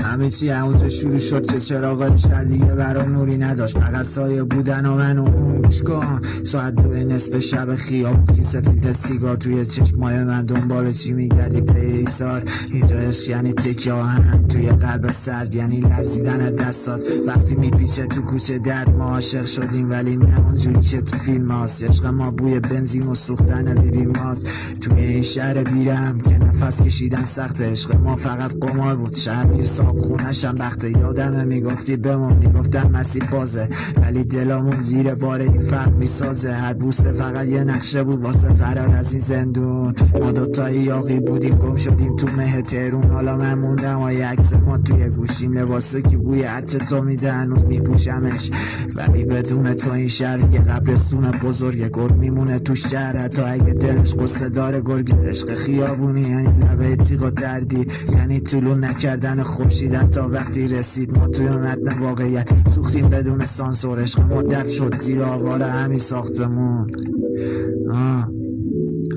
همه چی همونجا شروع شد که چراغای شهر دیگه برام نوری نداشت، فقط سایه بودن و من و اون. گوش کن ساعت 2 نصف شب خیابون، کیسه فیلتر سیگار توی چشمای من، دنبال چی میگردی پیسار؟ اینجا عشق یعنی تکیه آهن توی قلب سرد، یعنی لرزیدن دستات وقتی میپیچه تو کوچه درد. ما عاشق شدیم ولی نه اونجوری که تو فیلم هاست، عشق ما بوی بنزین و سوختن بیبی ماست. توی این شهر بیرم که نفس کشیدن سخت، عشق ما فقط قمار بود، شهر صاحب خونشم بخته. یادمه میگفتی بمون، میگفتم مسیح بازه، ولی دلامون زیر بار این فرق میسازه. هر بوسه فقط یه نقشه بود واسه فرار از این زندون. ما دوتایی یاقی بودیم گم شدیم تو مه تهرون، حالا من موندم و یه عکس ما توی گوشیم، لباسه که بوی عطر تو میده هنوز میپوشمش. ولی بدون تو این شهر یه قبرستون بزرگه، گرگ میمونه تو شهر حتی اگه دلش قصه داره. گرگ عشق خیابونی یعنی لبه تیغ و دردی، یعنی طلوع نکردن خورشید تا وقتی رسید. ما توی متن واقعیت سوختیم بدون سانسور، عشق ما دفع شد زیر آوار همین ساختمون.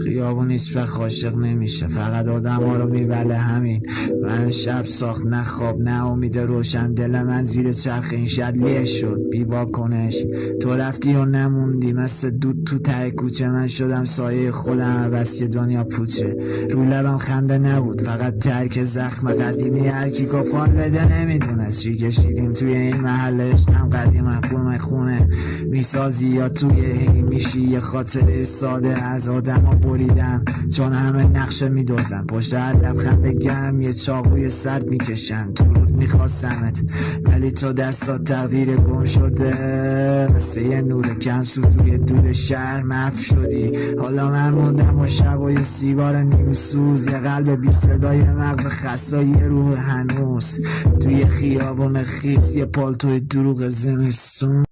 خیابون هیچ وقت عاشق نمیشه، فقط آدم ها رو میبله. همین من شب ساخت، نه خواب نه امید روشن. دل من زیر چرخ این شهر لیه شد بی واکنش. تو رفتی و نموندی مثل دود تو ته کوچه، من شدم سایه خودم بس که دنیا پوچه. رو لبم خنده نبود فقط ترک زخم قدیمی، هر کی گفت والده نمیدونست چی کشیدیم توی این محل. عشقم قدیم خونه خونه میسازی یا توی این میشی، یه خاطره ساده از آدم ها بریدم چون همه نقشه میدوزن. پشت هر لبخند گرم یه چاقوی سرد میکشن. تو رود میخواستمت ولی تو دستات تغییر گم شده، مثل یه نور کمسو توی دود شهر محو شدی. حالا من موندم و شب و یه سیگار نیم سوز، یه قلب بی صدای مغز خسته، یه روح هنوز توی خیابون خیس، یه پالتوی دروغ زمستون.